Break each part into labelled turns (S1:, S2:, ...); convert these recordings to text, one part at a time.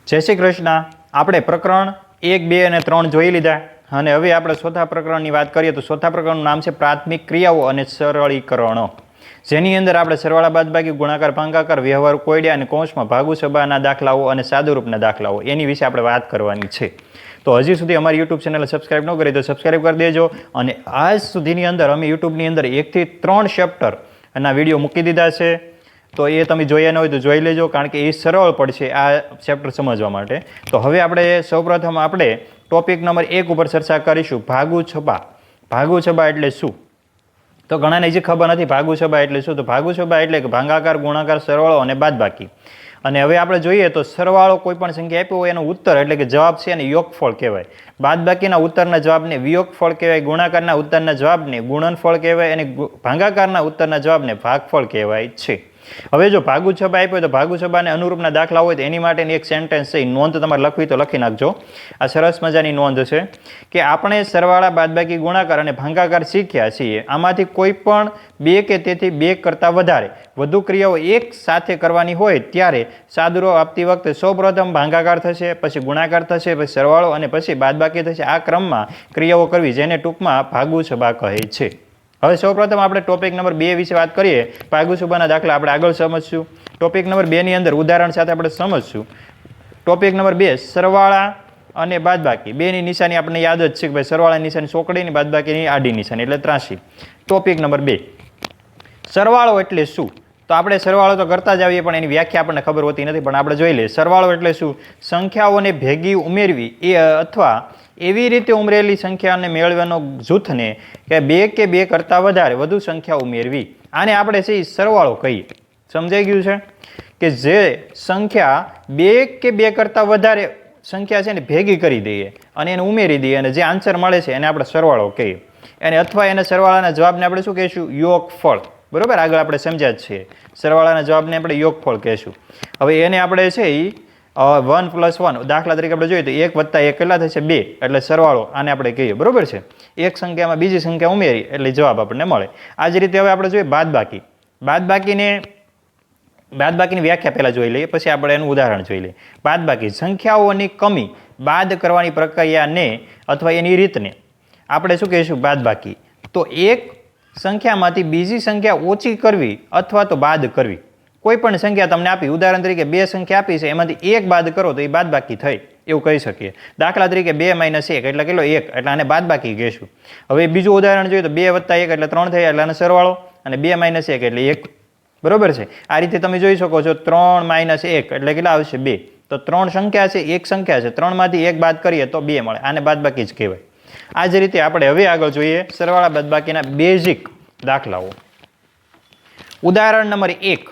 S1: જય શ્રી કૃષ્ણ. આપણે પ્રકરણ 1, 2 અને 3 જોઈ લીધા અને હવે આપણે ચોથા પ્રકરણની વાત કરીએ તો ચોથા પ્રકરણનું નામ છે પ્રાથમિક ક્રિયાઓ અને સરળીકરણો, જેની અંદર આપણે સરવાળા, બાદબાકી, ગુણાકાર, ભાગાકાર, વ્યવહાર, કોયડા અને કૌંસમાં ભાગુ સભાના દાખલાઓ અને સાદુરૂપના દાખલાઓ એની વિશે આપણે વાત કરવાની છે. તો હજી સુધી અમારી યુટ્યુબ ચેનલ સબસ્ક્રાઈબ ન કરી તો સબસ્ક્રાઈબ કરી દેજો. અને આજ સુધીની અંદર અમે યુટ્યુબની અંદર 1 થી 3 ચેપ્ટર ના વિડીયો મૂકી દીધા છે. તો એ તમે જોયા ન હોય તો જોઈ લેજો, કારણ કે એ સરળ પડશે આ ચેપ્ટર સમજવા માટે. તો હવે આપણે સૌપ્રથમ આપણે ટોપિક નંબર 1 ઉપર ચર્ચા કરીશું, ભાગુ છબા. ભાગુ છબા એટલે શું? તો ઘણાને હજી ખબર નથી ભાગુ છબા એટલે શું. તો ભાગુ છબા એટલે કે ભાગાકાર, ગુણાકાર, સરવાળો અને બાદબાકી. અને હવે આપણે જોઈએ તો સરવાળો કોઈ પણ સંખ્યા આપ્યો હોય એનો ઉત્તર એટલે કે જવાબ છે અને યોગફળ કહેવાય. બાદબાકીના ઉત્તરના જવાબને વિયોગફળ કહેવાય, ગુણાકારના ઉત્તરના જવાબને ગુણનફળ કહેવાય અને ભાગાકારના ઉત્તરના જવાબને ભાગફળ કહેવાય છે. હવે જો ભાગુ છબા આપ્યો તો ભાગુ છબાને અનુરૂપના દાખલા હોય તો એની માટેની એક સેન્ટેન્સ છે, નોંધ તમારે લખવી તો લખી નાખજો. આ સરસ મજાની નોંધ છે કે આપણે સરવાળા, બાદબાકી, ગુણાકાર અને ભાગાકાર શીખ્યા છીએ. આમાંથી કોઈ પણ 2 કે તેથી 2 કરતાં વધુ ક્રિયાઓ એક સાથે કરવાની હોય ત્યારે સાદુરૂપ આપતી વખતે સૌપ્રથમ ભાગાકાર થશે, પછી ગુણાકાર થશે, પછી સરવાળો અને પછી બાદબાકી થશે. આ ક્રમમાં ક્રિયાઓ કરવી જેને ટૂંકમાં ભાગુ છબા કહે છે. હવે સૌપ્રથમ આપણે ટોપિક નંબર 2 વિશે વાત કરીએ. ભાગુ છબાના દાખલા આપણે આગળ સમજશું. ટોપિક નંબર 2 ની અંદર ઉદાહરણ સાથે આપણે સમજશું. ટોપિક નંબર 2 સરવાળા અને બાદબાકી. બેની નિશાની આપણને યાદ જ છે કે ભાઈ સરવાળાની નિશાની ચોકડીની, બાદબાકીની આડી નિશાની એટલે ત્રાસી. ટોપિક નંબર 2 સરવાળો એટલે શું? તો આપણે સરવાળો તો કરતા જ આવીએ પણ એની વ્યાખ્યા આપણને ખબર હોતી નથી, પણ આપણે જોઈ લઈએ. સરવાળો એટલે શું? સંખ્યાઓને ભેગી ઉમેરવી એ અથવા એવી રીતે ઉમેરેલી સંખ્યાને મેળવવાનો જૂથને કે 2 કે 2 કરતાં વધુ સંખ્યા ઉમેરવી. આને આપણે છે સરવાળો કહીએ. સમજાઈ ગયું છે કે જે સંખ્યા 2 કે 2 કરતાં વધારે સંખ્યા છે ને ભેગી કરી દઈએ અને એને ઉમેરી દઈએ અને જે આન્સર મળે છે એને આપણે સરવાળો કહીએ. અને અથવા એને સરવાળાના જવાબને આપણે શું કહીશું? યોગફળ. બરોબર, આગળ આપણે સમજ્યા જ છીએ. સરવાળાના જવાબને આપણે યોગફળ કહીશું. હવે એને આપણે છે એ 1 + 1 દાખલા તરીકે આપણે જોઈએ તો 1 + 1 કેટલા થશે? 2 એટલે સરવાળો આને આપણે કહીએ. બરોબર છે, એક સંખ્યામાં બીજી સંખ્યા ઉમેરી એટલે જવાબ આપણને મળે. આ જ રીતે હવે આપણે જોઈએ બાદબાકી. બાદબાકીની વ્યાખ્યા પહેલા જોઈ લઈએ, પછી આપણે એનું ઉદાહરણ જોઈ લઈએ. બાદબાકી સંખ્યાઓની કમી બાદ કરવાની પ્રક્રિયાને અથવા એની રીતને આપણે શું કહીશું? બાદબાકી. તો એક સંખ્યામાંથી બીજી સંખ્યા ઓછી કરવી અથવા તો બાદ કરવી. કોઈ પણ સંખ્યા તમને આપી, ઉદાહરણ તરીકે 2 સંખ્યા આપી છે, એમાંથી 1 બાદ કરો તો એ બાદબાકી થઈ, એવું કહી શકીએ. દાખલા તરીકે 2 - 1 એટલે કેટલો? 1 એટલે આને બાદબાકી કહીશું. હવે બીજું ઉદાહરણ જોઈએ તો 2 + 1 એટલે 3 થયા એટલે આનો સરવાળો, અને 2 - 1 એટલે 1. બરોબર છે, આ રીતે તમે જોઈ શકો છો. 3 - 1 એટલે કેટલા આવશે? 2. તો 3 સંખ્યા છે, 1 સંખ્યા છે, 3 માંથી 1 બાદ કરીએ તો 2 મળે. આને બાદબાકી જ કહેવાય. આ જ રીતે આપણે હવે આગળ જોઈએ સરવાળા બાદબાકીના બેઝિક દાખલાઓ. ઉદાહરણ નંબર 1.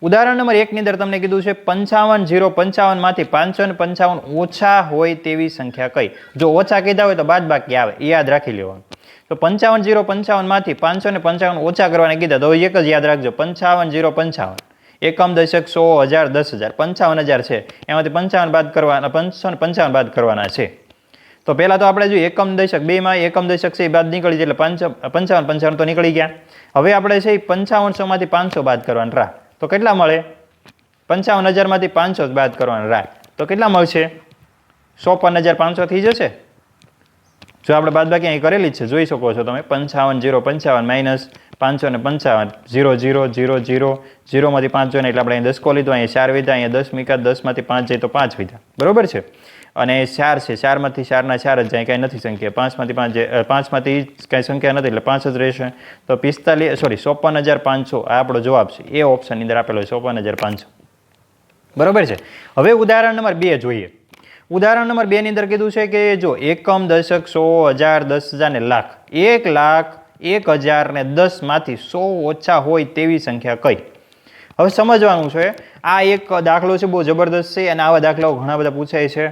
S1: ઉદાહરણ નંબર 1 ની અંદર તમને કીધું છે 55,055 માંથી 555 ઓછા હોય તેવી સંખ્યા કઈ? જો ઓછા કીધા હોય તો બાદબાકી આવે, એ યાદ રાખી લેવાનું. તો 55,055 માંથી 555 ઓછા કરવાને કીધા તો એક જ યાદ રાખજો, 55,055. એકમ, દશક, 100, 1000, 10,000, 55,000 છે, એમાંથી 55 બાદ કરવાના, 555 બાદ કરવાના છે. તો પહેલા તો આપણે જોઈએ એકમ દશક, બેમાં એકમ દશક છે એ બાદ નીકળી જાય એટલે 55 તો નીકળી ગયા. હવે આપણે છે 5500 માંથી 500 બાદ કરવાના રાહ, તો કેટલા મળે? 55,000 માંથી 500 બાદ કરવાના રાહ, તો કેટલા મળશે? 54,500 થઈ જશે. જો આપણે બાદબાકી અહીં કરેલી જ છે, જોઈ શકો છો તમે. 55,055 માઇનસ 555, 0 0 0 0 0 માંથી 5 જોઈએ એટલે આપણે અહીં 10 લીધો, અહીંયા 4 વિધા, અહીંયા 10 મૂક્યા, 10 માંથી 5 જાય તો 5 વિધા. બરોબર છે. અને 4 છે, 4 માંથી 4 ના 4 જ જાય, કાંઈ નથી સંખ્યા. 5 માંથી 5 માંથી કાંઈ સંખ્યા નથી એટલે 5 જ રહેશે. તો 54,500 આ આપણો જવાબ છે. એ ઓપ્શનની અંદર આપેલો છે 54,500. બરોબર છે. હવે ઉદાહરણ નંબર 2 જોઈએ. ઉદાહરણ નંબર 2 ની અંદર કીધું છે કે જો એકમ, દશક, 100, 1000, 10,000 ને લાખ. 1 લાખ, 1,000 ને 10 માંથી 100 ઓછા હોય તેવી સંખ્યા કઈ? હવે સમજવાનું છે. આ એક દાખલો છે, બહુ જબરદસ્ત છે અને આવા દાખલાઓ ઘણા બધા પૂછાય છે.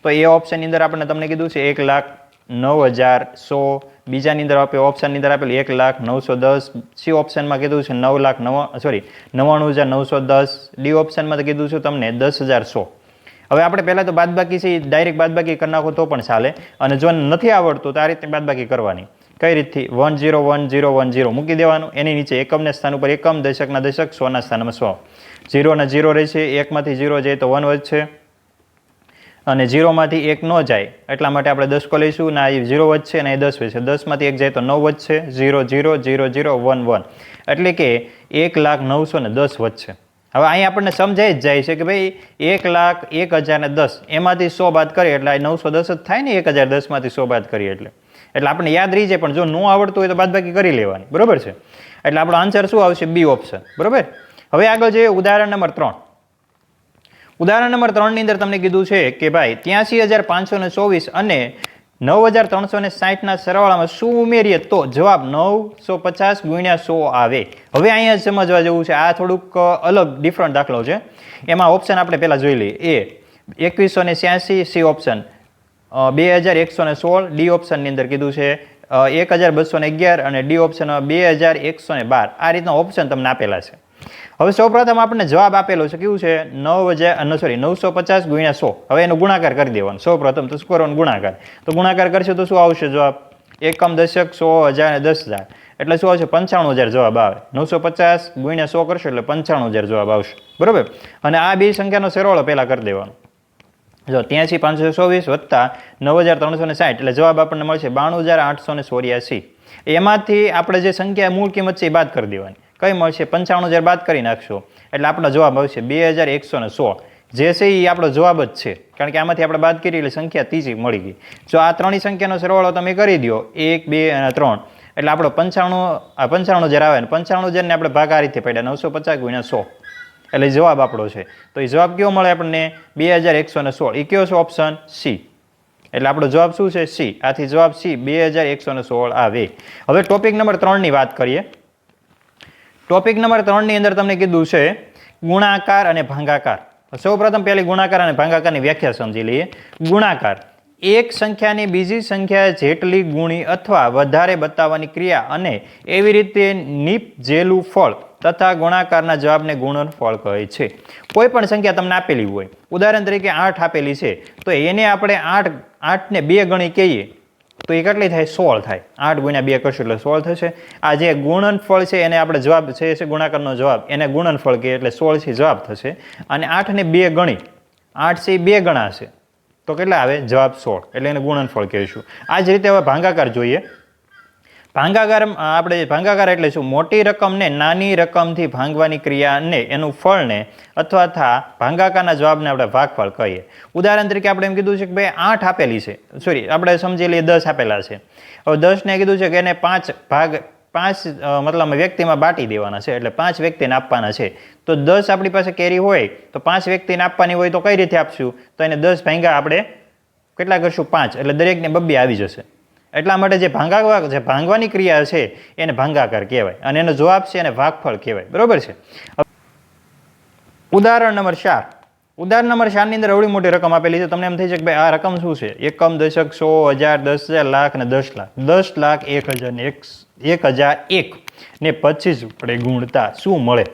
S1: તો એ ઓપ્શનની અંદર આપણે તમને કીધું છે 1,09,100. બીજાની અંદર ઓપ્શનની અંદર આપેલું 1,09,10. સી ઓપ્શનમાં કીધું છે 99,910. ડી ઓપ્શનમાં કીધું છે તમને 10,100. હવે આપણે પહેલાં તો બાદબાકી છે ડાયરેક્ટ બાદબાકી કરી નાખો તો પણ ચાલે, અને જો નથી આવડતું તો આ રીતે બાદબાકી કરવાની. કઈ રીતથી? 1 0 1 0 1 0 મૂકી દેવાનું. એની નીચે એકમના સ્થાન ઉપર એકમ, દશકના દશક, 100ના સ્થાનમાં 100. 0 ના 0 રહેશે, 1 માંથી 0 જાય તો 1 વધશે. અને 0માંથી 1 ન જાય એટલા માટે આપણે 10 કો લઈશું ને આ 0 વધશે અને 10 વધશે 10માંથી 1 જાય તો 9 વધશે 0 0 0 0 1 1 એટલે કે 1,09,10 વધશે. હવે અહીં આપણને સમજાઈ જ જાય છે કે ભાઈ 1,01,010 એમાંથી 100 બાદ કરીએ એટલે 910 જ થાય ને 1,010માંથી 100 બાદ કરીએ એટલે આપણને યાદ રહી જાય. પણ જો ન આવડતું હોય તો બાદબાકી કરી લેવાની, બરોબર છે. એટલે આપણો આન્સર શું આવશે? બી ઓપ્શન, બરોબર. હવે આગળ જોઈએ ઉદાહરણ નંબર 3. ઉદાહરણ નંબર 3 ની અંદર તમને કીધું છે કે ભાઈ 83,524 અને 9,360 ના સરવાળામાં શું ઉમેરીએ તો જવાબ 950 ગુણ્યા 100 આવે. હવે અહીંયા સમજવા જેવું છે, આ થોડુંક અલગ ડિફરન્ટ દાખલો છે. એમાં ઓપ્શન આપણે પહેલા જોઈ લઈએ. એ 2186, સી ઓપ્શન 2116, ડી ઓપ્શનની અંદર કીધું છે 1211 અને ડી ઓપ્શન 2112. આ રીતના ઓપ્શન તમને આપેલા છે. હવે સૌપ્રથમ આપણને જવાબ આપેલો છે કેવું છે? 950 ગુણ્યા 100. હવે એનો ગુણાકાર કરી દેવાનો. સૌપ્રથમ તો શું કરવાનો? ગુણાકાર. તો ગુણાકાર કરશો તો શું આવશે જવાબ? એકમ, દશક, 100, 1000 અને 10,000 એટલે શું આવશે? 95,000 જવાબ આવે. 950 ગુણ્યા 100 કરશો એટલે 95,000 જવાબ આવશે, બરોબર. અને આ બે સંખ્યાનો સરવાળો પહેલા કરી દેવાનો. જો 83,524 વત્તા 9,360 એટલે જવાબ આપણને મળશે 92,884. એમાંથી આપણે જે સંખ્યા મૂળ કિંમત છે એ બાદ કરી દેવાની. કઈ મળશે? 95,000 બાદ કરી નાખશો એટલે આપણો જવાબ આવશે 2,116. જે છે એ આપણો જવાબ જ છે, કારણ કે આમાંથી આપણે બાદ કરી એટલે સંખ્યા ત્રીજી મળી ગઈ. જો આ ત્રણેય સંખ્યાનો સરવાળો તમે કરી દો 1, 2 અને 3 એટલે આપણો 95,000 આવે ને 95,000 ને આપણે ભાગ આ રીતે પડ્યા 950 ગુણ્યા 100 એટલે જવાબ આપણો છે. તો એ જવાબ કેવો મળે આપણને? 2,116. એ કયો છે? Option C. એટલે આપણો જવાબ શું છે? સી. આથી જવાબ સી 2,116 આવે. હવે ટોપિક નંબર 3 ની વાત કરીએ. ટોપિક નંબર 3 ની અંદર તમને કીધું છે ગુણાકાર અને ભાગાકાર. સૌપ્રથમ પહેલી ગુણાકાર અને ભાગાકારની વ્યાખ્યા સમજી લઈએ. ગુણાકાર એક સંખ્યાની બીજી સંખ્યા જેટલી ગુણી અથવા વધારે બતાવવાની ક્રિયા અને એવી રીતે નીપજેલું ફળ તથા ગુણાકારના જવાબને ગુણનફળ કહે છે. કોઈ પણ સંખ્યા તમને આપેલી હોય, ઉદાહરણ તરીકે 8 આપેલી છે તો એને આપણે 8 ને 2 ગણી કહીએ તો એ કેટલી થાય? 16 થાય. 8 ગુણ્યા 2 કરશું એટલે 16 થશે. આ જે ગુણનફળ છે એને આપણે જવાબ છે ગુણાકારનો જવાબ એને ગુણનફળ કહીએ એટલે 16 થી જવાબ થશે. અને 8 ને 2 ગણી 8 છે 2 ગણા છે તો કેટલા આવે? જવાબ 16 એટલે એને ગુણનફળ કહીશું. આ જ રીતે હવે ભાગાકાર જોઈએ. ભાગાકાર એટલે શું? મોટી રકમને નાની રકમથી ભાંગવાની ક્રિયાને એનું ફળને અથવા ભાગાકારના જવાબને આપણે ભાગફળ કહીએ. ઉદાહરણ તરીકે આપણે એમ કીધું છે કે ભાઈ 8 આપેલી છે, સોરી આપણે સમજી લઈએ 10 આપેલા છે. હવે 10 ને કીધું છે કે એને 5 મતલબ વ્યક્તિમાં બાટી દેવાના છે એટલે 5 વ્યક્તિને આપવાના છે. તો 10 આપણી પાસે કેરી હોય તો 5 વ્યક્તિને આપવાની હોય તો કઈ રીતે આપશું? તો એને 10 ભાંગ્યા આપણે કેટલા કરશું? 5 એટલે દરેકને 2 આવી જશે. એટલા માટે જે ભાંગવાની ક્રિયા છે એને ભાગાકાર કહેવાય અને એનો જવાબ છે એને ભાગફળ કહેવાય, બરોબર છે. ઉદાહરણ નંબર 4. ઉદાહરણ નંબર 4 ની અંદર એવડી મોટી રકમ આપેલી છે. તમને એમ થઈ છે કે ભાઈ આ રકમ શું છે? એકમ, દશક, 100, 1000, 10,000, લાખ અને 10 લાખ. 10 લાખ 1,001 ને 25 વડે ગુણતા શું મળે?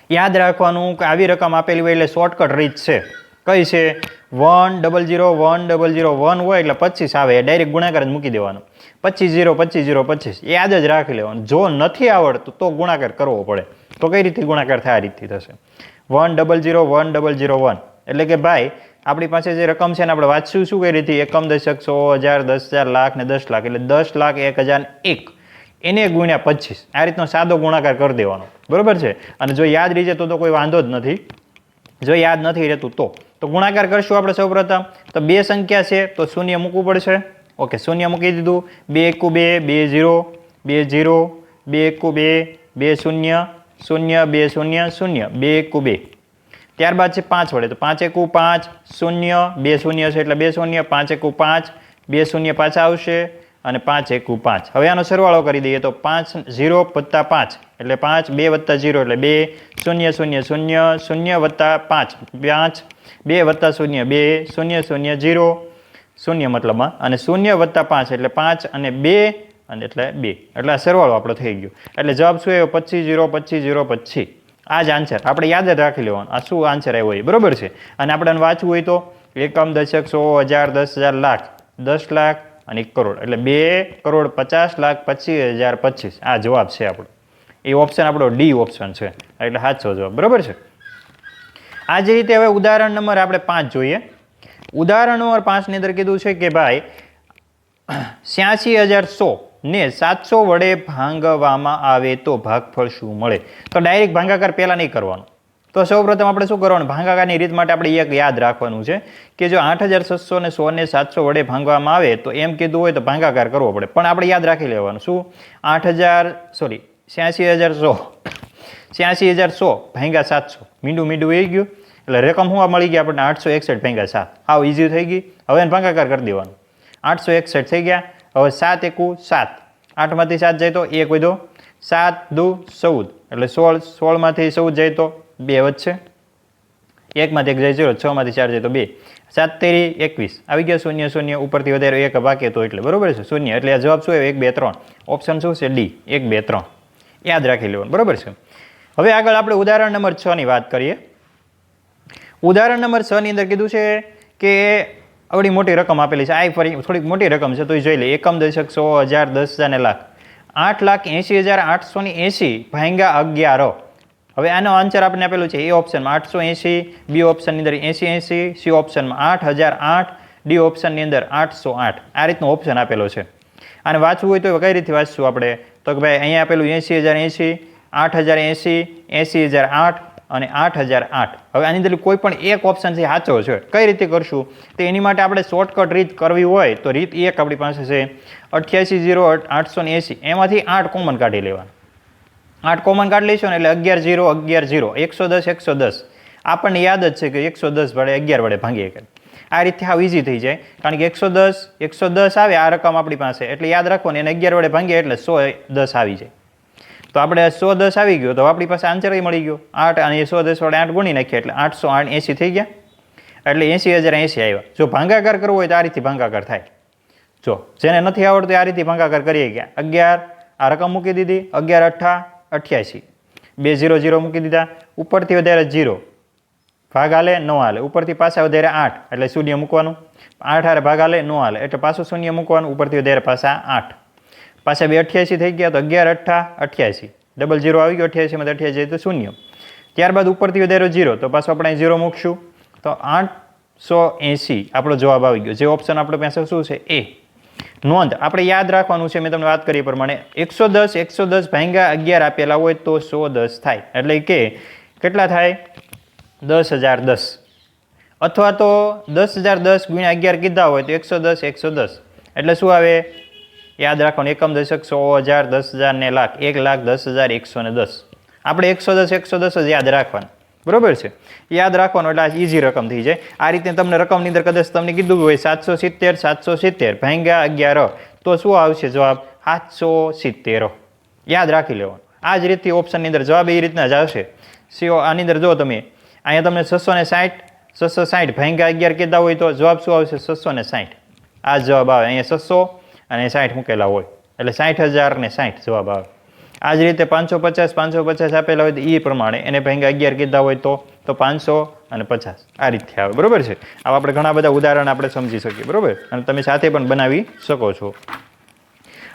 S1: યાદ રાખવાનું કે આવી રકમ આપેલી હોય એટલે શોર્ટકટ રીત છે. કઈ છે? 1,00,1,001 હોય એટલે 25 આવે એ ડાયરેક્ટ ગુણાકાર જ મૂકી દેવાનો. 25 0 25 0 25 યાદ જ રાખી લેવાનું. જો નથી આવડતું તો ગુણાકાર કરવો પડે. તો કઈ રીતે ગુણાકાર થાય? આ રીતથી થશે 1,00,1,001 એટલે કે ભાઈ આપણી પાસે જે રકમ છે ને આપણે વાંચશું શું કઈ રીતે? એકમ, દશક, 100, 1000, 10,000, લાખ ને 10 લાખ એટલે 10 લાખ 1,001 એને ગુણ્યા 25 આ રીતનો સાદો ગુણાકાર કરી દેવાનો, બરોબર છે. અને જો યાદ રહી જાય તો કોઈ વાંધો જ નથી. જો યાદ નથી રહેતું તો ગુણાકાર કરશું આપણે સૌપ્રથમ. તો બે સંખ્યા છે તો શૂન્ય મૂકવું પડશે. ઓકે, શૂન્ય મૂકી દીધું. 2 * 2 = 2 0 2 * 2 2 0 0 2 0 0 2 * 2. ત્યારબાદ છે 5 વડે તો 5 * 1 = 5 0 2 0 છે એટલે 2 0 5 * 1 = 5 2 0 પાછા આવશે અને 5 * 1 = 5. હવે આનો સરવાળો કરી દઈએ તો 5 0 + 5 એટલે 5 2 + 0 એટલે 2 0 0 0 0 + 5 5 2 + 0 2 0 0 0 0 મતલબમાં અને 0 + 5 એટલે 5 અને 2 અને એટલે 2 એટલે આ સરવાળો આપણો થઈ ગયો. એટલે જવાબ શું આવ્યો? 25 0 25 0 25. આ જ આન્સર આપણે યાદ જ રાખી લેવાનું. આ શું આન્સર આવ્યો એ, બરોબર છે. અને આપણે વાંચવું હોય તો એકમ, દશક, 100, 1000, 10,000, લાખ 10 લાખ અને 1 કરોડ એટલે 2,50,25,025. આ જવાબ છે આપણો. એ ઓપ્શન આપણો ડી ઓપ્શન છે એટલે સાચો જવાબ, બરોબર છે. આ જ રીતે હવે ઉદાહરણ નંબર આપણે 5 જોઈએ. ઉદાહરણ નંબર 5 ની અંદર કીધું છે કે ભાઈ 86,100 ને 700 વડે ભાંગવામાં આવે તો ભાગફળ શું મળે? તો ડાયરેક્ટ ભાગાકાર પહેલા નહીં કરવાનો. તો સૌપ્રથમ આપણે શું કરવાનું? ભાગાકારની રીત માટે આપણે એક યાદ રાખવાનું છે કે જો 8,600 ને 100 ને 700 વડે ભાંગવામાં આવે તો એમ કીધું હોય તો ભાગાકાર કરવો પડે. પણ આપણે યાદ રાખી લેવાનું શું? 86,100 86,100 ભાંગ્યા 700 મીંડું આવી ગયું એટલે રકમ શું મળી ગઈ આપણને? 861 ભાંગ્યા 7. આવ ઈઝી થઈ ગઈ. હવે એને ભાગાકાર કરી દેવાનું. 861 થઈ ગયા. હવે 7 એકુ 7, 8 માંથી 7 જાય તો 1 વધ્યો, 7 દુ 14 એટલે 16, 16 માંથી 14 જાય તો 2 વધશે, 1 માંથી 1 જાય 0, 6 માંથી 4 જાય તો 2, 7 તેરી 21 આવી ગયા. 0 0 ઉપરથી વધારે 1 બાકી તો એટલે બરોબર છે 0. એટલે આ જવાબ શું આવ્યો? 1 2 3. ઓપ્શન શું છે? ડી, 1 2 3. યાદ રાખી લેવાનું. બરોબર છે. હવે આગળ આપણે ઉદાહરણ નંબર 6 ની વાત કરીએ. ઉદાહરણ નંબર 6 ની અંદર કીધું છે કે આવડી મોટી રકમ આપેલી છે. આ ફરી થોડીક મોટી રકમ છે તો એ જોઈ લે. એકમ, દશક, 100, 1000, 10,000 ને લાખ. 8,80,880 ભાંગ્યા 11. હવે આનો આન્સર આપણે આપેલું છે એ ઓપ્શનમાં 880, બી ઓપ્શનની અંદર 80, સી ઓપ્શનમાં 8,008, ડી ઓપ્શનની અંદર 808. આ રીતનો ઓપ્શન આપેલો છે. આને વાંચવું હોય તો કઈ રીતે વાંચશું આપણે? તો કે ભાઈ અહીંયા આપેલું 80,080, 8,080, 80,008 અને 8,008. હવે આની અંદર કોઈ પણ એક ઓપ્શન છે સાચો છે. કઈ રીતે કરશું? તો એની માટે આપણે શોર્ટકટ રીત કરવી હોય તો રીત એક આપણી પાસે છે 88,0,880. એમાંથી 8 કોમન કાઢી લેવાના. 8 કોમન કાઢી લઈશું ને એટલે 11,0, 11,0, 110, 110. આપણને યાદ જ છે કે 110 વડે 11 વડે ભાંગીએ કે આ રીતે હાવ ઈઝી થઈ જાય. કારણ કે 110 આવે આ રકમ આપણી પાસે એટલે યાદ રાખવાની, અને 11 વડે ભાંગીએ એટલે 110 આવી જાય. તો આપણે 110 આવી ગયો તો આપણી પાસે આન્સર મળી ગયો 8, અને 110 વડે 8 ગુણી નાખીએ એટલે 880 થઈ ગયા. એટલે 80,080 આવ્યા. જો ભાંગાકાર કરવો હોય તો આ રીતે ભાંગાકાર થાય. જો જેને નથી આવડતું આ રીતે ભાંગાકાર કરીએ ગયા. 11 આ રકમ મૂકી દીધી, 11 88, 2 0 0 મૂકી દીધા, ઉપરથી વધારે 0 ભાગ હાલે ન હાલે, ઉપરથી પાછા વધારે 8 એટલે શૂન્ય મૂકવાનું, 8 હારે ભાગ હાલે ન હાલે એટલે પાછું શૂન્ય મૂકવાનું, ઉપરથી વધારે પાછા 8, પાછા 2 88 થઈ ગયા તો 11 88, ડબલ 0 આવી ગયો 88 માં 88 તો શૂન્ય. ત્યારબાદ ઉપરથી વધારે 0 તો પાછું આપણે 0 મૂકશું તો 880 આપણો જવાબ આવી ગયો. જે ઓપ્શન આપણે પાસે શું છે? એ. નોંધ આપણે યાદ રાખવાનું છે, મેં તમને વાત કરી પ્રમાણે 110 ભાંગ્યા 11 આપેલા હોય તો 110 થાય. એટલે કે કેટલા થાય? 10,010. અથવા તો 10,010 ગુણ્યા 11 કીધા હોય તો 110 એટલે શું આવે? યાદ રાખવાનું. એકમ, દશક, 100, 1000, 10,000 ને લાખ. 1,10,110. આપણે 110 જ યાદ રાખવાનું. બરોબર છે? યાદ રાખવાનું એટલે આ ઈઝી રકમ થઈ જાય. આ રીતે તમને રકમની અંદર કદાચ તમને કીધું હોય 770 ભાંગ્યા 11 તો શું આવશે જવાબ? 770. યાદ રાખી લેવાનું. આ જ રીતે ઓપ્શનની અંદર જવાબ એ રીતના જ આવશે. આની અંદર જો તમે અહીંયા તમને 660 ભાંગ્યા 11 કીધા હોય તો જવાબ શું આવશે? 660. આ જવાબ આવે. અહીંયા 600 અને 60 મૂકેલા હોય એટલે 60,060 જવાબ આવે. આ જ રીતે 550 આપેલા હોય તો એ પ્રમાણે એને ભાંગ્યા 11 કીધા હોય તો 550 આ રીતે આવે. બરોબર છે? આવા આપણે ઘણા બધા ઉદાહરણ આપણે સમજી શકીએ. બરોબર? અને તમે સાથે પણ બનાવી શકો છો.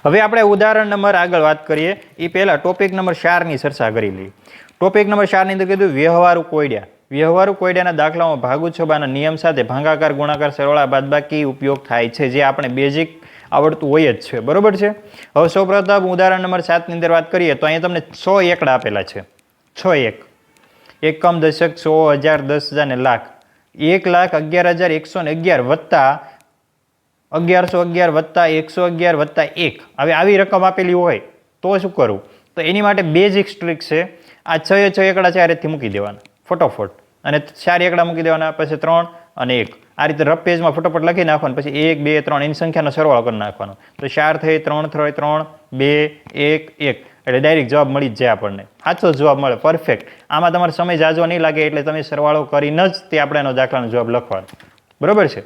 S1: હવે આપણે ઉદાહરણ નંબર આગળ વાત કરીએ એ પહેલાં ટોપિક નંબર 4ની ચર્ચા કરી લઈએ. ટોપિક નંબર 4ની અંદર કીધું વ્યવહારુ કોયડા. વ્યવહારુ કોયડાના દાખલામાં ભાગુછબાના નિયમ સાથે ભાગાકાર, ગુણાકાર, સરવાળા, બાદબાકી ઉપયોગ થાય છે, જે આપણે બેઝિક આવડતું હોય જ છે. બરોબર છે? હવે સૌપ્રથમ ઉદાહરણ નંબર 7ની અંદર વાત કરીએ તો અહીંયા તમને 6 એકડા આપેલા છે. 6 એક. એકમ, દશક, 100, 1000, 10,000 ને લાખ. 1,11,111 વત્તા 1111 વત્તા 111 વત્તા 1. હવે આવી રકમ આપેલી હોય તો શું કરવું? તો એની માટે બેઝિક ટ્રીક છે. આ 6 એકડા છે આ રીતથી મૂકી દેવાના ફટોફટ, અને 4 એકડા મૂકી દેવાના, પછી 3 અને 1. આ રીતે રફ પેજમાં ફટોફટ લખી નાખવાનું, પછી 1 2 3 એની સંખ્યાનો સરવાળો કરી નાખવાનો. તો 4 થઈ, 3 થઈ, 3 2 1 1 એટલે ડાયરેક્ટ જવાબ મળી જ જાય આપણને. સાચો જવાબ મળે પરફેક્ટ. આમાં તમારો સમય જાજો નહીં લાગે એટલે તમે સરવાળો કરીને જ તે આપણે એનો દાખલાનો જવાબ લખવાનો. બરોબર છે?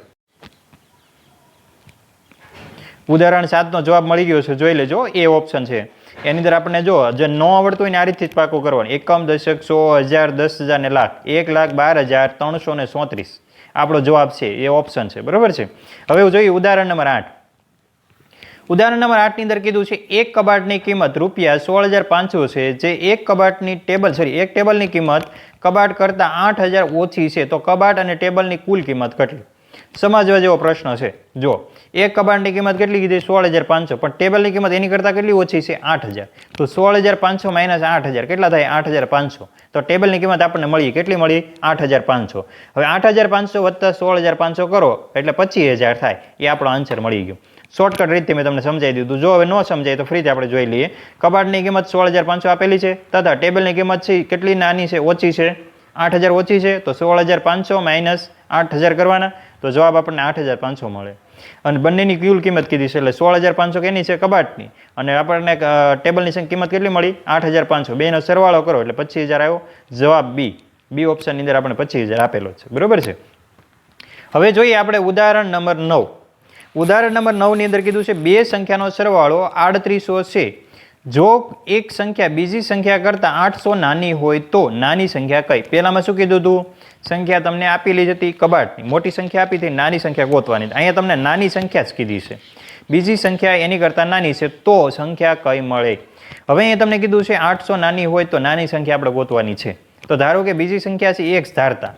S1: ઉદાહરણ 7નો જવાબ મળી ગયો છે, જોઈ લેજો. એ ઓપ્શન છે એની અંદર આપણને જો જે ન આવડતું હોય ને આ રીતથી જ પાકું કરવાનું. એકમ, દશક, 100, 1000, 10,000 ને લાખ. 1,12,334 આપણો જવાબ છે. એ ઓપ્શન છે. બરોબર છે? હવે જોઈએ ઉદાહરણ નંબર 8. ઉદાહરણ નંબર 8ની અંદર કીધું છે એક કબાટની કિંમત ₹16,500 છે, જે એક ટેબલની કિંમત કબાટ કરતાં 8,000 ઓછી છે, તો કબાટ અને ટેબલની કુલ કિંમત કેટલી? સમજવા જેવો પ્રશ્ન છે. જો એક કબાટની કિંમત કેટલી કીધી 16,500, પણ ટેબલની કિંમત એની કરતાં કેટલી ઓછી છે 8,000. તો 16,500 માઇનસ 8,000 કેટલા થાય 8,500. તો ટેબલની કિંમત આપણને મળી કેટલી મળી 8,500. હવે 8,500 વત્તા 16,500 કરો એટલે 25,000 થાય. એ આપણો આન્સર મળી ગયો. શોર્ટકટ રીતે મેં તમને સમજાવી દીધું. જો હવે ન સમજાય તો ફરીથી આપણે જોઈ લઈએ. કબાટની કિંમત 16,500 આપેલી છે તથા ટેબલની કિંમત છે કેટલી નાની છે ઓછી છે 8,000 ઓછી છે. તો 16,500 માઇનસ 8,000 કરવાના તો જવાબ આપણને 8,500 મળે. અને બંનેની કુલ કિંમત કીધી છે એટલે 16,500 કેની છે કબાટની અને આપણને ટેબલની કિંમત કેટલી મળી 8,500. બેનો સરવાળો કરો એટલે 25,000 આવ્યો. જવાબ બી ઓપ્શનની અંદર આપણે 25,000 આપેલો છે. બરોબર છે. હવે જોઈએ આપણે ઉદાહરણ નંબર 9. ઉદાહરણ નંબર 9 ની અંદર કીધું છે બે સંખ્યાનો સરવાળો 3800 છે. જો એક સંખ્યા બીજી સંખ્યા કરતાં 800 નાની હોય તો નાની સંખ્યા કઈ? પહેલામાં શું કીધું હતું? સંખ્યા તમને આપેલી જ હતી કબાટની, મોટી સંખ્યા આપી હતી, નાની સંખ્યા ગોતવાની. અહીંયા તમને નાની સંખ્યા જ કીધી છે. બીજી સંખ્યા એની કરતાં નાની છે તો સંખ્યા કઈ મળે? હવે અહીંયા તમને કીધું છે 800 નાની હોય તો નાની સંખ્યા આપણે ગોતવાની છે. તો ધારો કે બીજી સંખ્યા છે x ધારતા,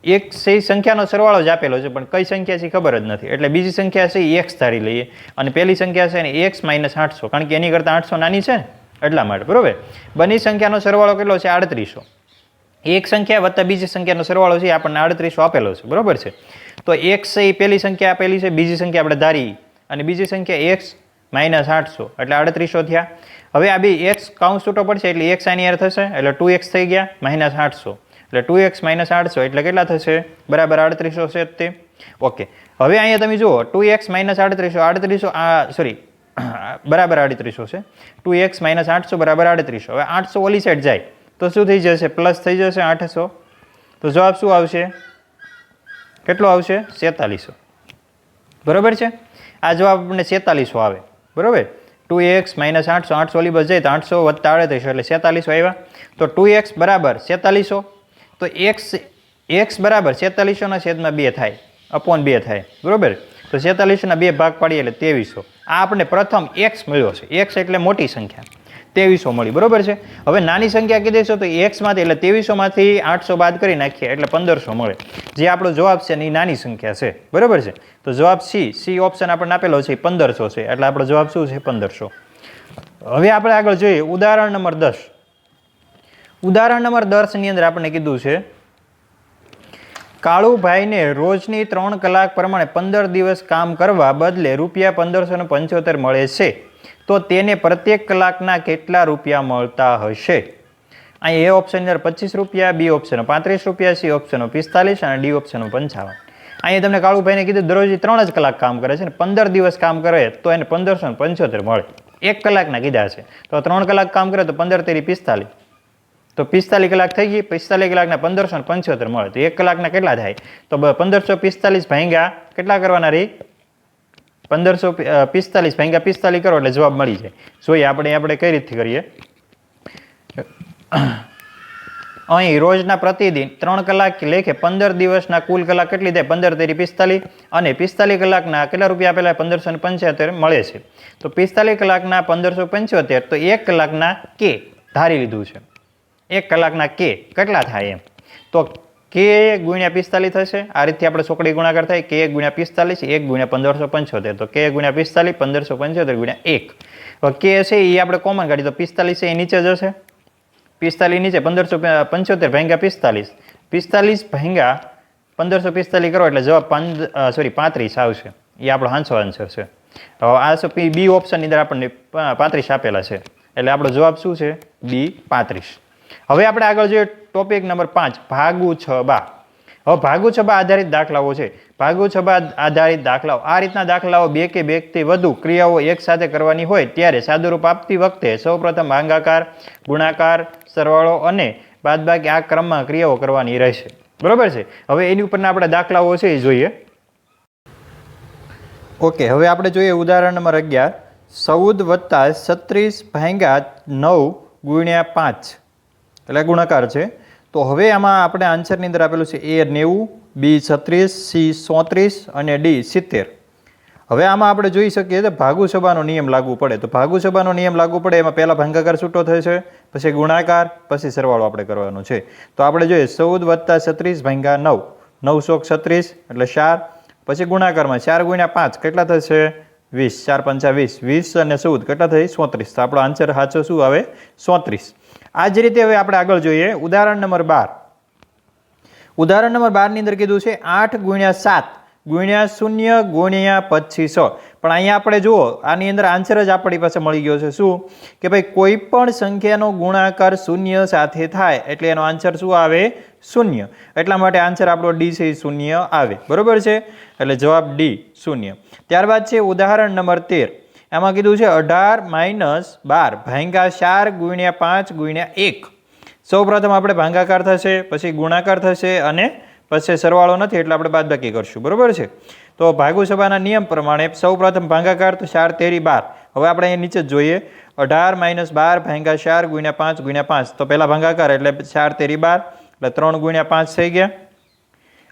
S1: એક સંખ્યાનો સરવાળો જ આપેલો છે પણ કઈ સંખ્યા છે ખબર જ નથી. એટલે બીજી સંખ્યા છે એ x ધારી લઈએ અને પહેલી સંખ્યા છે ને x માઇનસ 800, કારણ કે એની કરતાં 800 નાની છે ને એટલા માટે. બરોબર. બંને સંખ્યાનો સરવાળો કેટલો છે 3800. એક સંખ્યા વત્તા બીજી સંખ્યાનો સરવાળો છે આપણને 3800 આપેલો છે. બરોબર છે. તો x છે એ પહેલી સંખ્યા આપેલી છે, બીજી સંખ્યા આપણે ધારી અને બીજી સંખ્યા x માઇનસ 800 એટલે 3800 થયા. હવે આ બે x કાઉન્સ છૂટો પડશે એટલે x આની યાર થશે એટલે 2x થઈ ગયા માઇનસ 800 એટલે 2x માઇનસ 800 એટલે કેટલા થશે? બરાબર 3800 છે તે. ઓકે. હવે અહીંયા તમે જુઓ 2x માઇનસ 3800 સોરી બરાબર 3800 છે. 2x માઇનસ 800 બરાબર 3800. હવે 800 ઓલી સાઈડ જાય તો શું થઈ જશે? પ્લસ થઈ જશે 800. તો જવાબ શું આવશે? કેટલો આવશે? 4700. બરોબર છે. આ જવાબ આપણને 4700 આવે. બરોબર. 2x માઇનસ 800 800 ઓલી બસ જાય તો 800 વત્તા 3800 એટલે 4700 આવ્યા. તો 2x બરાબર 4700. તો x બરાબર 4700 છેદમાં 2 થાય અપોન 2 થાય. બરોબર. તો 4700 ના 2 ભાગ પાડીએ એટલે 2300. આ આપણે પ્રથમ x મળ્યો છે. x એટલે મોટી સંખ્યા 2300 મળી. બરોબર છે. હવે નાની સંખ્યા કીધી છે તો x માંથી એટલે 2300 માંથી 800 બાદ કરી નાખીએ એટલે 1500 મળે. જે આપણો જવાબ છે એ નાની સંખ્યા છે. બરોબર છે. તો જવાબ સી ઓપ્શન આપણને આપેલો છે 1500 છે એટલે આપણો જવાબ શું છે? 1500. હવે આપણે આગળ જોઈએ ઉદાહરણ નંબર 10. ઉદાહરણ નંબર 10 ની અંદર આપણને કીધું છે કાળુભાઈને રોજની 3 કલાક પ્રમાણે 15 દિવસ કામ કરવા બદલે ₹1575 મળે છે તો તેને પ્રત્યેક કલાકના કેટલા રૂપિયા મળતા હશે? અહીં એ ઓપ્શન અંદર ₹25, બી ઓપ્શન ₹35, સી ઓપ્શન 45 અને ડી ઓપ્શન 55. અહીંયા તમને કાળુભાઈને કીધું દરરોજ 3 જ કલાક કામ કરે છે ને 15 દિવસ કામ કરે તો એને 1575 મળે. 1 કલાકના કીધા છે તો 3 કલાક કામ કરે તો 15 તેરી 45. તો 45 કલાક થઈ ગઈ. 45 કલાકના 1575 મળે તો 1 કલાકના કેટલા થાય? તો 1545 ભાગ્યા કેટલા કરવાના રહી? 1545 ભાગ્યા 45 કરો એટલે જવાબ મળી જાય. જોઈએ આપણે કઈ રીતથી કરીએ. અહીં રોજના પ્રતિદિન 3 કલાક લેખે 15 દિવસના કુલ કલાક કેટલી થાય? 15 તેરી 45 અને 45 કલાકના કેટલા રૂપિયા આપેલા? 1575 મળે છે. તો 45 કલાકના 1575 તો 1 કલાકના કે ધારી લીધું છે. 1 કલાકના કે કેટલા થાય એમ? તો કે ગુણ્યા 45 થશે. આ રીતથી આપણે ચોકડી ગુણાકાર થાય કે ગુણ્યા 45 1 ગુણ્યા 1575. તો કે ગુણ્યા 45 1575 ગુણ્યા 1. હવે કે છે એ આપણે કોમન કાઢી તો 45 છે એ નીચે જશે. 45 નીચે 1575 ભાગ્યા 45. 45 ભાગ્યા 1545 કરો એટલે જવાબ 35 આવશે. એ આપણો હાંસો આન્સર છે. આ બી ઓપ્શનની અંદર આપણને 35 આપેલા છે એટલે આપણો જવાબ શું છે? બી 35. હવે આપણે આગળ જોઈએ ટોપિક નંબર 5 ભાગુ છબા. હવે ભાગુ છબા આધારિત દાખલાઓ છે. ભાગુ છબા આધારિત દાખલાઓ આ રીતના દાખલાઓ બે કે બેથી વધુ ક્રિયાઓ એક સાથે કરવાની હોય ત્યારે સાદુરૂપ આપતી વખતે સૌપ્રથમ ભાગાકાર, ગુણાકાર, સરવાળો અને બાદબાકી આ ક્રમમાં ક્રિયાઓ કરવાની રહેશે. બરોબર છે. હવે એની ઉપરના આપણે દાખલાઓ છે એ જોઈએ. ઓકે. હવે આપણે જોઈએ ઉદાહરણ નંબર 11 14 + 36 ભાગ્યા 9 ગુણ્યા 5 એટલે ગુણાકાર છે. તો હવે આમાં આપણે આન્સરની અંદર આપેલું છે એ 90, બી 36, સી 37 અને ડી 70. હવે આમાં આપણે જોઈ શકીએ તો ભાગુ છબાનો નિયમ લાગુ પડે. તો ભાગુ છબાનો નિયમ લાગુ પડે એમાં પહેલા ભાગાકાર છૂટો થશે, પછી ગુણાકાર, પછી સરવાળો આપણે કરવાનો છે. તો આપણે જોઈએ 14 + 36 ભાગ્યા 9 936 એટલે 4, પછી ગુણાકારમાં 4 ગુણ્યા 5 કેટલા થશે 20, 4 પંચા 20, 20 અને 14 કેટલા થઈ 37. તો આપણો આન્સર સાચો શું આવે 37. આ જ રીતે હવે આપણે આગળ જોઈએ ઉદાહરણ નંબર 12. ઉદાહરણ નંબર 12 ની અંદર કીધું છે 8 ગુણ્યા 7 ગુણ્યા 0 ગુણ્યા 2500. પણ અહીંયા આપણે જુઓ આની અંદર આન્સર જ આપણી પાસે મળી ગયો છે શું કે ભાઈ કોઈ પણ સંખ્યાનો ગુણાકાર 0 સાથે થાય એટલે એનો આન્સર શું આવે 0. એટલા માટે આન્સર આપણો ડી છે 0 આવે. બરોબર છે એટલે જવાબ ડી 0. ત્યારબાદ છે ઉદાહરણ નંબર 13. એમાં કીધું છે 18 - 12 ભાંગા 4 ગુણ્યા 5 ગુણ્યા 1. સૌપ્રથમ આપણે ભાંગાકાર થશે પછી ગુણાકાર થશે અને પછી સરવાળો નથી એટલે આપણે બાદબાકી કરશું. બરોબર છે તો ભાગુ સભાના નિયમ પ્રમાણે સૌપ્રથમ ભાંગાકાર તો 4 તેરી 12. હવે આપણે અહીં નીચે જોઈએ 18 - 12 ભાંગા 4 ગુણ્યા 5 ગુણ્યા 5. તો પહેલા ભાંગાકાર એટલે 4 તેરી 12 એટલે 3 ગુણ્યા 5 થઈ ગયા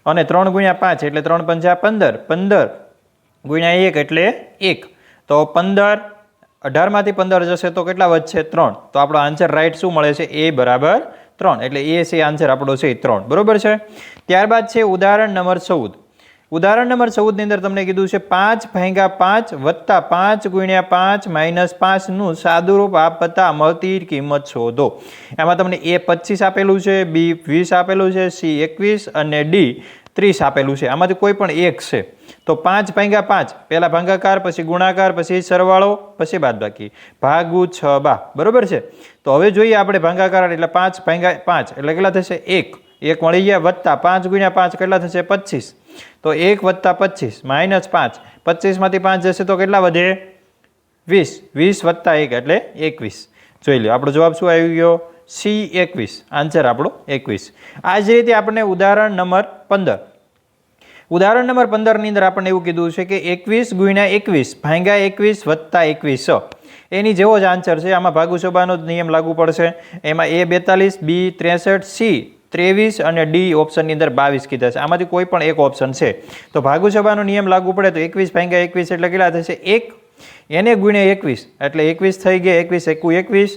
S1: અને 3 ગુણ્યા 5 એટલે 3 પંચા 15, 15 ગુણ્યા 1 એટલે 1. તો 15 18 માંથી 15 જશે તો કેટલા વધશે 3. તો આપણો આન્સર રાઈટ શું મળે છે એ બરાબર 3 એટલે એ છે આન્સર આપણો છે 3. બરોબર છે. ત્યારબાદ છે ઉદાહરણ નંબર 14. ઉદાહરણ નંબર 14 ની અંદર તમને કીધું છે 5 ભાંગા 5 વત્તા 5 ગુણ્યા 5 માઇનસ 5 નું સાદુરૂપ આપતા મળતી કિંમત શોધો. એમાં તમને એ 25 આપેલું છે, બી 20 આપેલું છે, સી 21 અને ડી 30 આપેલું છે. આમાંથી કોઈ પણ એક છે. તો 5 ભાંગા 5 પહેલા ભાંગાકાર પછી ગુણાકાર પછી સરવાળો પછી બાદબાકી ભાગુ 6 બા. બરોબર છે. તો હવે જોઈએ આપણે ભાંગાકાર એટલે 5 ભાંગા 5 એટલે કેટલા થશે 1 મળી ગયા વત્તા 5 ગુણ્યા 5 કેટલા થશે 25. તો 1 વત્તા 25 માઇનસ 5, 25 માંથી 5 જશે તો કેટલા વધે 20, 20 વત્તા 1 એટલે 21. જોઈ લો આપણો જવાબ શું આવી ગયો સી 21. આન્સર આપણો 21. આ જ રીતે આપણે ઉદાહરણ નંબર 15. ઉદાહરણ નંબર 15 ની અંદર આપણને એવું કીધું છે કે 21 ગુણ્યા 21 ભાંગા 21 વત્તા 21. એની જેવો જ આન્સર છે. આમાં ભાગુ સભાનો નિયમ લાગુ પડશે. એમાં એ 42, બી 63, સી 23 અને ડી ઓપ્શનની અંદર 22 કીધા છે. આમાંથી કોઈ પણ એક ઓપ્શન છે. તો ભાગુ સભાનો નિયમ લાગુ પડે તો 21 ભાંગ્યા 21 એટલે કેટલા થશે 1. એને ગુણ્યા 21 એટલે 21 થઈ ગયા 21 21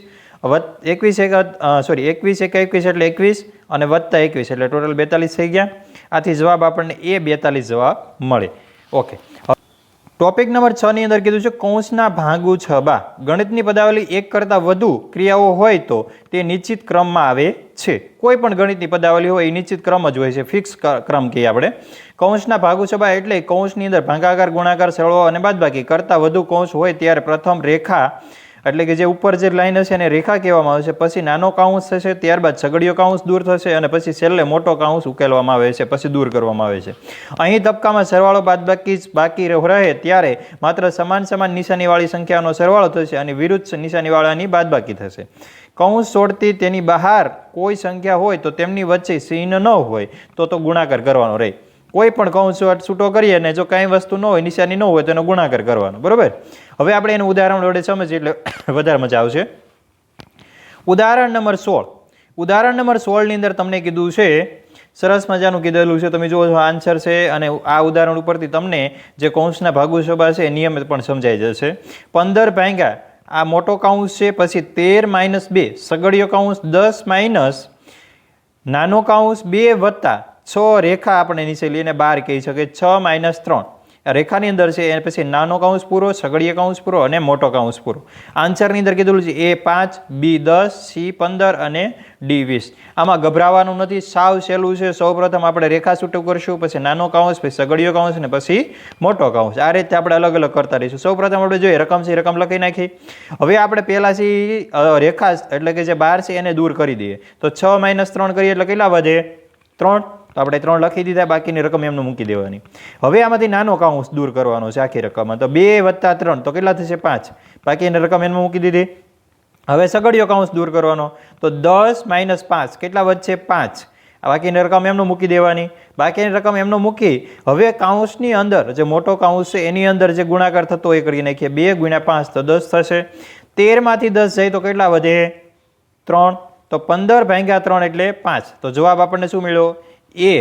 S1: એટલે 21 અને વત્તા 21 એટલે ટોટલ 42 થઈ ગયા. આથી જવાબ આપણને એ 42 જવાબ મળે. ઓકે. ટોપિક નંબર 6 ની અંદર કીધું છે કૌંસના ભાગુ 6 બા. ગણિતની પદાવલી એક કરતાં વધુ ક્રિયાઓ હોય તો તે નિશ્ચિત ક્રમમાં આવે છે. કોઈ પણ ગણિતની પદાવલી હોય એ નિશ્ચિત ક્રમ જ હોય છે, ફિક્સ ક્રમ કહીએ આપણે. કૌંસના ભાગુ 6 બા એટલે કૌંસની અંદર ભાગાકાર ગુણાકાર સરવાળો અને બાદબાકી કરતાં વધુ કૌંસ હોય ત્યારે પ્રથમ રેખા એટલે કે જે ઉપર જે લાઈન હશે એને રેખા કહેવામાં આવે છે. પછી નાનો કાઉન્સ થશે, ત્યારબાદ સગડીયો કાઉન્સ દૂર થશે અને પછી છેલ્લે મોટો કાઉન્સ ઉકેલવામાં આવે છે, પછી દૂર કરવામાં આવે છે. અહીં તબક્કામાં સરવાળો બાદબાકી બાકી રહે ત્યારે માત્ર સમાન નિશાનીવાળી સંખ્યાનો સરવાળો થશે અને વિરુદ્ધ નિશાનીવાળાની બાદબાકી થશે. કૌંસ છોડતી તેની બહાર કોઈ સંખ્યા હોય તો તેમની વચ્ચે ચિહ્ન ન હોય તો ગુણાકાર કરવાનો રહે. કોઈ પણ કૌંસ છૂટો કરીએ ને જો કાંઈ વસ્તુ ન હોય નિશાની ન હોય તો એનો ગુણાકાર કરવાનો. બરોબર. હવે આપણે એનું ઉદાહરણ વડે સમજીએ એટલે વધારે મજા આવશે. ઉદાહરણ નંબર 16. ઉદાહરણ નંબર 16 ની અંદર તમને કીધું છે સરસ મજાનું કીધેલું છે. તમે જુઓ છો આન્સર છે અને આ ઉદાહરણ ઉપરથી તમને જે કૌંસના ભાગુ સભા છે એ નિયમ પણ સમજાઈ જશે. 15 ભાંગ્યા આ મોટો કૌંસ છે, પછી 13 - 2 સગડીયો કૌંસ, 10 માઇનસ નાનો કૌંસ 2 વત્તા 6 રેખા આપણે નીચે લઈને 12 કહી શકીએ. 6 - 3 રેખાની અંદર છે એ પછી નાનો કૌંસ પૂરો, સગડીય કૌંસ પૂરો અને મોટો કૌંસ પૂરો. આન્સરની અંદર કીધેલું છે એ 5, બી 10, સી 15 અને ડી 20. આમાં ગભરાવાનું નથી, સાવ સહેલું છે. સૌપ્રથમ આપણે રેખા છૂટું કરશું, પછી નાનો કૌંસ, પછી સગડીયો કૌંસ અને પછી મોટો કૌંસ. આ રીતે આપણે અલગ અલગ કરતા રહીશું. સૌપ્રથમ આપણે જોઈએ રકમ છે રકમ લખી નાખી. હવે આપણે પહેલાથી રેખા એટલે કે જે 12 છે એને દૂર કરી દઈએ. તો 6 - 3 કરીએ એટલે કેટલા વધે 3. તો આપણે 3 લખી દીધા, બાકીની રકમ એમને મૂકી દેવાની. હવે આમાંથી નાનો કૌંસ દૂર કરવાનો છે આખી રકમમાં. તો 2 વત્તા 3 તો કેટલા થશે 5, બાકીની રકમ એમને મૂકી દીધી. હવે સગડીયો કૌંસ દૂર કરવાનો તો 10 - 5 કેટલા વધશે 5, બાકીની રકમ એમને મૂકી દેવાની. બાકીની રકમ એમને મૂકી હવે કૌંસની અંદર જે મોટો કૌંસ છે એની અંદર જે ગુણાકાર થતો એ કરી નાખીએ. 2 ગુણ્યા 5 તો 10 થશે. 13 માંથી 10 જાય તો કેટલા વધે 3. તો 15 ભાંગ્યા 3 એટલે 5. તો જવાબ આપણને શું મળ્યો એ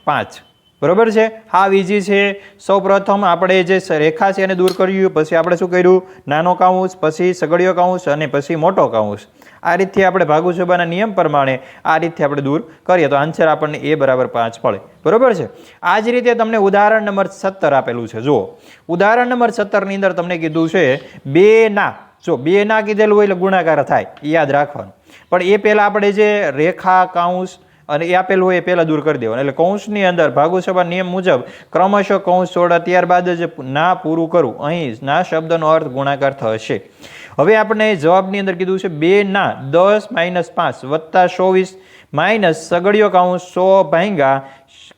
S1: 5. બરોબર છે? હાવ ઈઝી છે. સૌ પ્રથમ આપણે જે રેખા છે એને દૂર કર્યું, પછી આપણે શું કર્યું? નાનો કાઉન્સ, પછી સગડીયો કાઉન્સ અને પછી મોટો કાઉન્સ. આ રીતથી આપણે ભાગુસભાના નિયમ પ્રમાણે આ રીતથી આપણે દૂર કરીએ તો આન્સર આપણને a બરાબર 5 મળે. બરોબર છે? આ જ રીતે તમને ઉદાહરણ નંબર 17 આપેલું છે. જુઓ, ઉદાહરણ નંબર 17 ની અંદર તમને કીધું છે 2 ના. જો 2 ના કીધેલું હોય એટલે ગુણાકાર થાય, યાદ રાખવાનું. પણ એ પહેલા આપણે જે રેખા કાઉન્સ અને એ આપેલું હોય એ પહેલાં દૂર કરી દેવાનું. એટલે કૌંસની અંદર ભાગુસભા નિયમ મુજબ ક્રમશઃ કૌંસ છોડા ત્યારબાદ જ ના પૂરું કરું. અહીં ના શબ્દનો અર્થ ગુણાકાર થશે. હવે આપણે જવાબની અંદર કીધું છે 2 ના 10 - 5 વત્તા 24 માઇનસ સગડીયો કાઉન્સ 100 ભાંગ્યા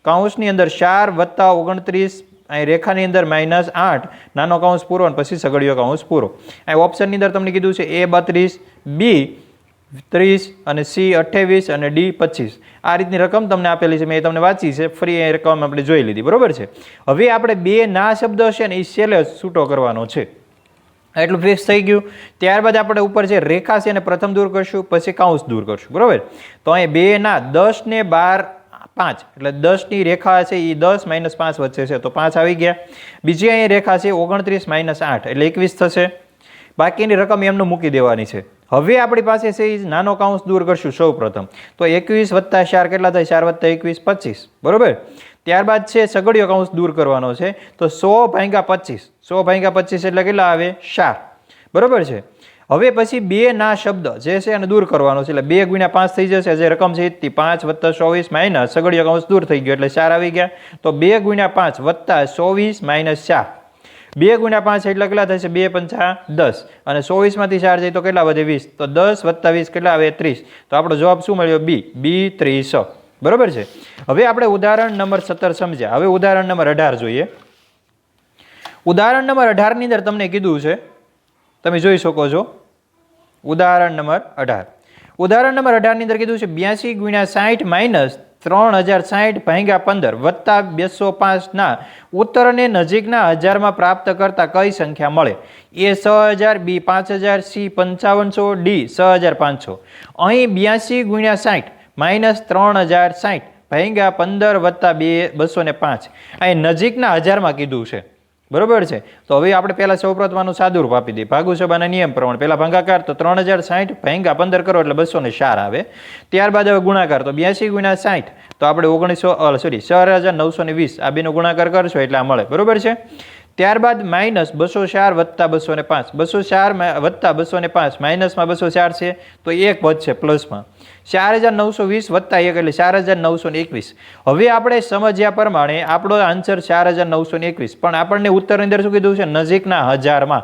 S1: કાઉન્સની અંદર 4 વત્તા 29 અહીં રેખાની અંદર -8 નાનો કાઉન્સ પૂરો અને પછી સગડીયો કાઉન્સ પૂરો. અહીં ઓપ્શનની અંદર તમને કીધું છે A 32, B 30 અને C 28 અને D 25. આ રીતની રકમ તમને આપેલી છે, મેં તમને વાંચી છે, ફરી એ રકમ આપણે જોઈ લીધી. બરોબર છે? હવે આપણે 2 ના શબ્દ હશે ને એ છેલ્લે છૂટો કરવાનો છે. એટલું ફિક્સ થઈ ગયું. ત્યારબાદ આપણે ઉપર જે રેખા છે એને પ્રથમ દૂર કરશું, પછી કાઉન્સ દૂર કરશું. બરોબર? તો અહીં 2 ના 10 ને 12 5 એટલે 10 ની રેખા છે એ 10 - 5 વચ્ચે છે તો 5 આવી ગયા. બીજી અહીં રેખા છે 29 - 8 એટલે 21 થશે. બાકીની રકમ એમને મૂકી દેવાની છે. હવે આપણી પાસે છે એ નાનો કાઉન્સ દૂર કરશું સૌ પ્રથમ. તો 21 વત્તા 4 કેટલા થાય? 4 વત્તા 21 25. બરોબર? ત્યારબાદ છે સગડીયો કાઉન્સ દૂર કરવાનો છે તો 100 ભાંગ્યા 25. 100 ભાંગ્યા 25 એટલે કેટલા આવે? 4. બરોબર છે? હવે પછી 2 ના શબ્દ જે છે એને દૂર કરવાનો છે એટલે 2 ગુણ્યા 5 થઈ જશે. જે રકમ છે એ 5 વત્તા 24 માઇનસ સગડીયો કાઉન્સ દૂર થઈ ગયો એટલે 4 આવી ગયા. તો 2 ગુણ્યા 5 વત્તા 24 માઇનસ 4. 2 ગુણ્યા 5 એટલે કેટલા થશે? 2 પંચા 10 અને 24 માંથી 4 જાય તો કેટલા વધે? 20. તો 10 વત્તા 20 કેટલા આવે? 30. તો આપણો જવાબ શું મળ્યો? B 30. બરોબર છે? હવે આપણે ઉદાહરણ નંબર 17 સમજ્યા. હવે ઉદાહરણ નંબર 18 જોઈએ. ઉદાહરણ નંબર 18 ની અંદર તમને કીધું છે, તમે જોઈ શકો છો, ઉદાહરણ નંબર 18. ઉદાહરણ નંબર 18 ની અંદર કીધું છે 82 ગુણ્યા 60 માઇનસ 3060 ભાંગ્યા 15 વત્તા 205 ના ઉત્તરને નજીકના હજારમાં પ્રાપ્ત કરતા કઈ સંખ્યા મળે? A 6000, B 5000, C 5500, D 6500. અહીં 82 ગુણ્યા 60 માઇનસ 3060 ભાંગ્યા 15 વત્તા 205 અહીં નજીકના હજારમાં કીધું છે. બરોબર છે? તો હવે આપણે પહેલા સૌપ્રથમ આનું સાદુરૂપ આપી દઈએ. ભાગુસભાના નિયમ પ્રમાણે પહેલા ભાગાકાર તો 3060 ભાંગ્યા 15 કરો એટલે 204 આવે. ત્યારબાદ હવે ગુણાકાર તો 82 ગુણ્યા 60 તો આપણે 6920 આ બેનો ગુણાકાર કરશો એટલે આ મળે. બરોબર છે? ત્યારબાદ માઇનસ 204 વત્તા 205. 204 વત્તા 205 માઇનસમાં 204 છે તો 1 વધશે પ્લસમાં. 4920 વત્તા 1 એટલે 4921. હવે આપણે સમજ્યા પ્રમાણે આપણો આન્સર 4921. પણ આપણને ઉત્તરની અંદર શું કીધું છે? નજીકના હજારમાં.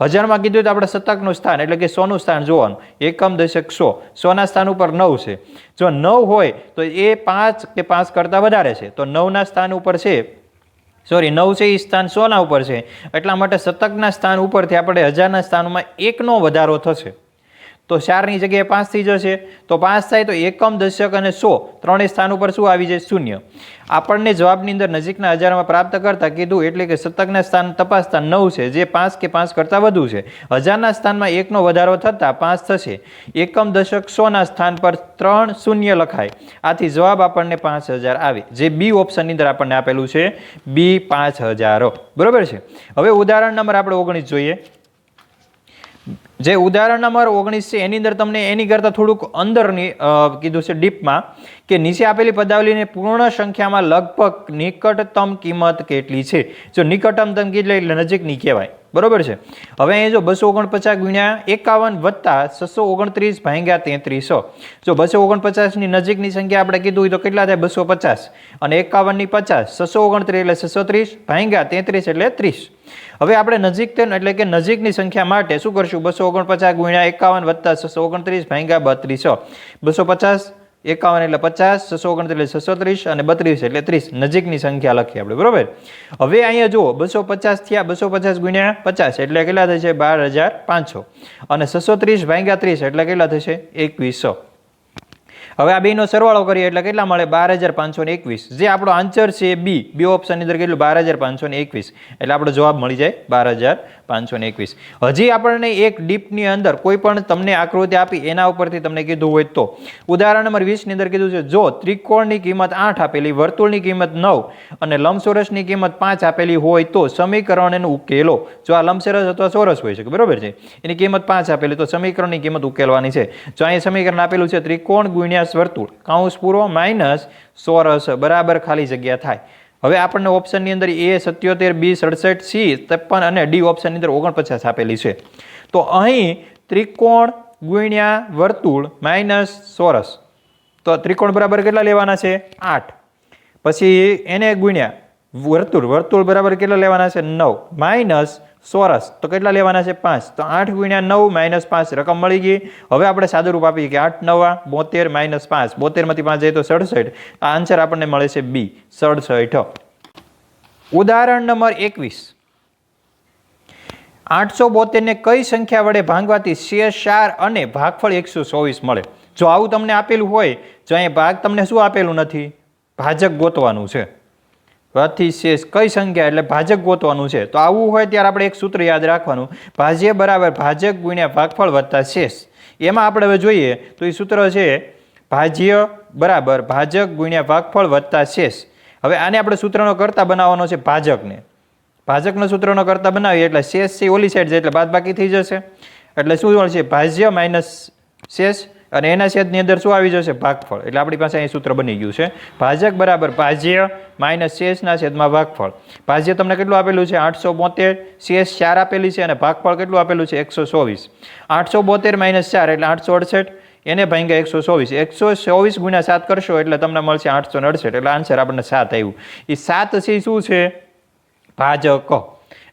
S1: હજારમાં કીધું તો આપણે શતકનું સ્થાન એટલે કે 100 નું સ્થાન જોવાનું. એકમ દશક 100. 100 ના સ્થાન ઉપર 9 છે. જો 9 હોય તો એ 5 કે 5 કરતાં વધારે છે. તો 9 ના સ્થાન ઉપર છે, સોરી 9 છે એ સ્થાન 100 ના ઉપર છે. એટલા માટે શતકના સ્થાન ઉપરથી આપણે હજારના સ્થાનમાં 1નો વધારો થશે. તો 4 ની જગ્યાએ 5 થઈ જશે. તો 5 થાય તો એકમ દશક અને 100 ત્રણેય સ્થાન ઉપર શું આવી જાય? 0. આપણને જવાબની અંદર નજીકના હજારમાં પ્રાપ્ત કરતા કીધું એટલે કે શતકના સ્થાન તપાસતા 9 છે જે 5 કે 5 કરતાં વધુ છે. હજારના સ્થાનમાં 1નો વધારો થતાં 5 થશે. એકમ દશક 100 ના સ્થાન પર 3 શૂન્ય લખાય. આથી જવાબ આપણને 5000 આવે. જે બી ઓપ્શનની અંદર આપણને આપેલું છે B 5000. બરોબર છે? હવે ઉદાહરણ નંબર આપણે 19 જોઈએ. જે ઉદાહરણ નંબર 19 છે એની અંદર તમને એની કરતાં થોડુંક અંદરની કીધું છે ડીપમાં કે નીચે આપેલી પદાવલીની પૂર્ણ સંખ્યામાં લગભગ નિકટતમ કિંમત કેટલી છે? જો નિકટતમ કેટલી એટલે નજીકની કહેવાય. બરોબર છે? હવે અહીં જો 249 ગુણ્યા 51 વત્તા 629 ભાંગ્યા 33. જો 249 ની નજીકની સંખ્યા આપણે કીધું હોય તો કેટલા થાય? 250 અને 51 ની 50. 629 એટલે 630 ભાંગ્યા 33 એટલે 30. હવે આપણે નજીક એટલે કે નજીકની સંખ્યા માટે શું કરશું? 249 ગુણ્યા 51 વત્તા 629 ભાંગ્યા 32. 250 51 એટલે 50, 629 એટલે 630 અને 32 એટલે 30. નજીકની સંખ્યા લખીએ આપણે. બરોબર? હવે અહીંયા જુઓ 250 થયા, 250 ગુણ્યા 50 એટલે કેટલા થશે? 12500 અને 630 ભાંગ્યા 30 એટલે કેટલા થશે? 2100. હવે આ બેનો સરવાળો કરીએ એટલે કેટલા મળે? 12521. જે આપણો આન્સર છે બી ઓપ્શનની અંદર કેટલું? 12521. એટલે આપણો જવાબ મળી જાય 521. હજી આપણને એક ડીપની અંદર કોઈ પણ તમને આકૃતિ આપી એના ઉપરથી તમને કીધું હોય તો ઉદાહરણ નંબર 20 ની અંદર કીધું છે જો ત્રિકોણની કિંમત 8 આપેલી, વર્તુળની કિંમત 9 અને લંબચોરસની કિંમત 5 આપેલી હોય તો સમીકરણનો ઉકેલો. જો આ લંબચોરસ અથવા ચોરસ હોય છે બરોબર છે, એની કિંમત 5 આપેલી તો સમીકરણની કિંમત ઉકેલવાની છે. જો અહીંયા સમીકરણ આપેલું છે ત્રિકોણ ગુણ્યા વર્તુળ કૌંસ પૂરો માઇનસ ચોરસ બરાબર ખાલી જગ્યા થાય. હવે આપણને ઓપ્શનની અંદર એ 77, બી 67, સી 53 અને ડી ઓપ્શનની અંદર 49 આપેલી છે. તો અહીં ત્રિકોણ ગુણ્યા વર્તુળ માઇનસ ચોરસ, તો ત્રિકોણ બરાબર કેટલા લેવાના છે 8, પછી એને ગુણ્યા વર્તુળ, વર્તુળ બરાબર કેટલા લેવાના છે 9 માઇનસ ચોરસ તો કેટલા લેવાના છે 5, તો 8 ગુણ્યા 9 માઇનસ 5 રકમ મળી ગઈ. હવે આપણે સાદું રૂપ આપીએ કે 8 9 72 માઇનસ 5, 72 માંથી 5 જાય તો 67. આ આન્સર આપણને મળે છે બી 67. ઉદાહરણ નંબર 21. 872 ને કઈ સંખ્યા વડે ભાંગવાથી શેષ 4 અને ભાગફળ 124 મળે? જો આવું તમને આપેલું હોય, જો અહીંયા ભાગ તમને શું આપેલું નથી, ભાજક ગોતવાનું છે. થી શેષ કઈ સંખ્યા એટલે ભાજક ગોતવાનું છે. તો આવું હોય ત્યારે આપણે એક સૂત્ર યાદ રાખવાનું, ભાજ્ય બરાબર ભાજક ગુણ્યા ભાગફળ વત્તા શેષ. એમાં આપણે હવે જોઈએ તો એ સૂત્ર છે ભાજ્ય બરાબર ભાજક ગુણ્યા ભાગફળ વત્તા શેષ. હવે આને આપણે સૂત્રનો કરતા બનાવવાનો છે ભાજકને, ભાજકનો સૂત્રનો કરતા બનાવીએ એટલે શેષ છે ઓલી સાઈડ જાય એટલે બાદબાકી થઈ જશે. એટલે શું મળશે ભાજ્ય માઇનસ શેષ અને એના છેદની અંદર શું આવી જશે ભાગફળ. એટલે આપણી પાસે અહીં સૂત્ર બની ગયું છે ભાજક બરાબર ભાજ્ય માઇનસ શેષના છેદમાં ભાગફળ. ભાજ્ય તમને કેટલું આપેલું છે 872, શેષ 4 આપેલી છે અને ભાગફળ કેટલું આપેલું છે 124. 872 માઇનસ 4 એટલે 868, એને ભાંગ્યા 124, 124 ગુણ્યા 7 કરશો એટલે તમને મળશે 868. એટલે આન્સર આપણને 7 આવ્યું. એ 7 છે શું છે ભાજક,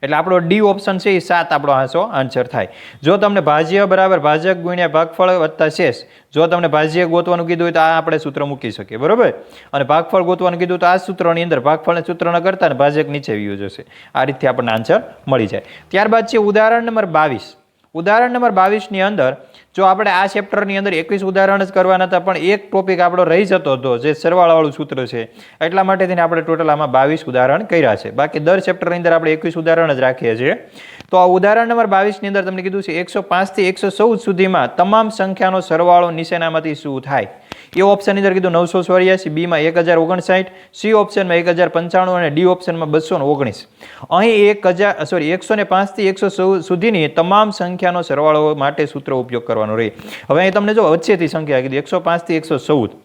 S1: એટલે આપણો ડી ઓપ્શન છે એ 7 આપણો આન્સર થાય. જો તમને ભાજ્ય બરાબર ભાજક ગુણ્યા ભાગફળ વત્તા શેષ, જો તમને ભાજ્ય ગોતવાનું કીધું હોય તો આ આપણે સૂત્ર મૂકી શકીએ બરોબર, અને ભાગફળ ગોતવાનું કીધું તો આ સૂત્રની અંદર ભાગફળને સૂત્ર ન કરતા ને ભાજક નીચે વ્યૂ જશે. આ રીતે આપણને આન્સર મળી જાય. ત્યારબાદ છે ઉદાહરણ નંબર 22. ઉદાહરણ નંબર 22 ની અંદર જો આપણે આ ચેપ્ટરની અંદર 21 ઉદાહરણ જ કરવાના હતા પણ એક ટોપિક આપણો રહી જતો હતો જે સરવાળાવાળું સૂત્ર છે, એટલા માટે થઈને આપણે ટોટલ આમાં 22 ઉદાહરણ કર્યા છે. બાકી દર ચેપ્ટરની અંદર આપણે 21 ઉદાહરણ જ રાખીએ છીએ. તો આ ઉદાહરણ નંબર 22 ની અંદર તમને કીધું છે 105 થી 114 સુધીમાં તમામ સંખ્યાનો સરવાળો નીચેનામાંથી શું થાય? એ ઓપ્શનની અંદર કીધું 984, બી માં 1059, સી ઓપ્શનમાં 1095 અને ડી ઓપ્શનમાં 219. અહીં 105 થી 114 સુધીની તમામ સંખ્યાનો સરવાળો માટે સૂત્ર ઉપયોગ કરવાનો રહે. હવે અહીં તમને જો વચ્ચેથી સંખ્યા કીધી 105 થી 114,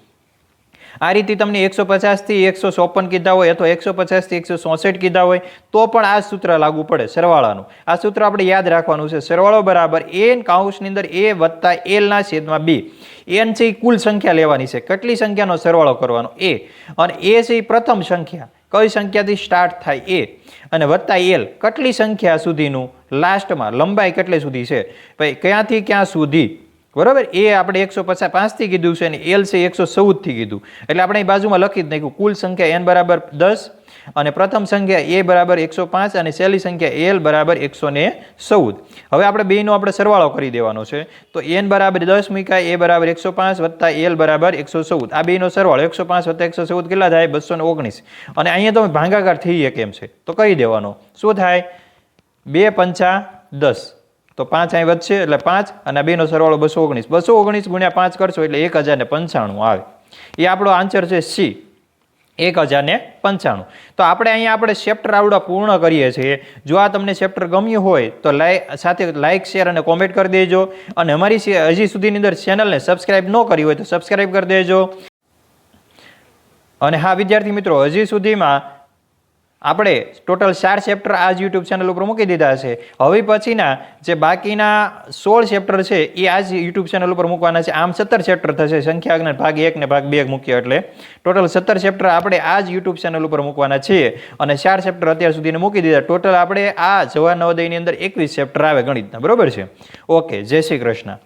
S1: આ રીતે તમને 150 થી 154 કીધા હોય અથવા 150 થી 164 કીધા હોય તો પણ આ સૂત્ર લાગુ પડે સરવાળાનું. આ સૂત્ર આપણે યાદ રાખવાનું છે, સરવાળો બરાબર n કૌંસની અંદર a વત્તા l ના છેદમાં b. n છે એ કુલ સંખ્યા લેવાની છે, કેટલી સંખ્યાનો સરવાળો કરવાનો a, અને a છે એ પ્રથમ સંખ્યા, કઈ સંખ્યાથી સ્ટાર્ટ થાય a, અને વત્તા l કેટલી સંખ્યા સુધીનું લાસ્ટમાં લંબાઈ કેટલી સુધી છે ભાઈ ક્યાંથી ક્યાં સુધી બરોબર. એ આપણે 155 થી કીધું છે અને એલ છે 114 થી કીધું, એટલે આપણે બાજુમાં લખી જ નાખ્યું કુલ સંખ્યા n બરાબર 10 અને પ્રથમ સંખ્યા a બરાબર 105 અને છેલ્લી સંખ્યા l બરાબર 114. હવે આપણે બેનો આપણે સરવાળો કરી દેવાનો છે. તો n બરાબર 10 મૂકાય, a બરાબર 105 વત્તા l બરાબર 114. આ બેનો સરવાળો 105 વત્તા 114 કેટલા થાય 219. અને અહીંયા તમે ભાગાકાર થઈ કેમ છે તો કરી દેવાનો, શું થાય 2 પંચા 10, તો 5 અહીં વધશે એટલે 5 અને આ બેનો સરવાળો 219. 219 ગુણ્યા 5 કરશો એટલે 1095 આવે. એ આપણો આન્સર છે સી 1095. તો આપણે અહીંયા આપણે ચેપ્ટર આવડા પૂર્ણ કરીએ છીએ. જો આ તમને ચેપ્ટર ગમ્યું હોય તો સાથે લાઇક શેર અને કોમેન્ટ કરી દેજો, અને અમારી હજી સુધીની અંદર ચેનલને સબસ્ક્રાઇબ ન કરી હોય તો સબસ્ક્રાઇબ કરી દેજો. અને હા વિદ્યાર્થી મિત્રો, હજી સુધીમાં આપણે ટોટલ 4 ચેપ્ટર આ જ યુટ્યુબ ચેનલ ઉપર મૂકી દીધા છે. હવે પછીના જે બાકીના 16 ચેપ્ટર છે એ આ જ યુટ્યુબ ચેનલ ઉપર મૂકવાના છે. આમ 17 ચેપ્ટર થશે, સંખ્યા જ્ઞાન ભાગ 1 ને ભાગ 2 મૂકીએ એટલે ટોટલ 17 ચેપ્ટર આપણે આ જ યુટ્યુબ ચેનલ ઉપર મૂકવાના છીએ. અને 4 ચેપ્ટર અત્યાર સુધી મૂકી દીધા. ટોટલ આપણે આ જવાહર નવોદયની અંદર 21 ચેપ્ટર આવે ગણિતના, બરોબર છે. ઓકે, જય શ્રી કૃષ્ણ.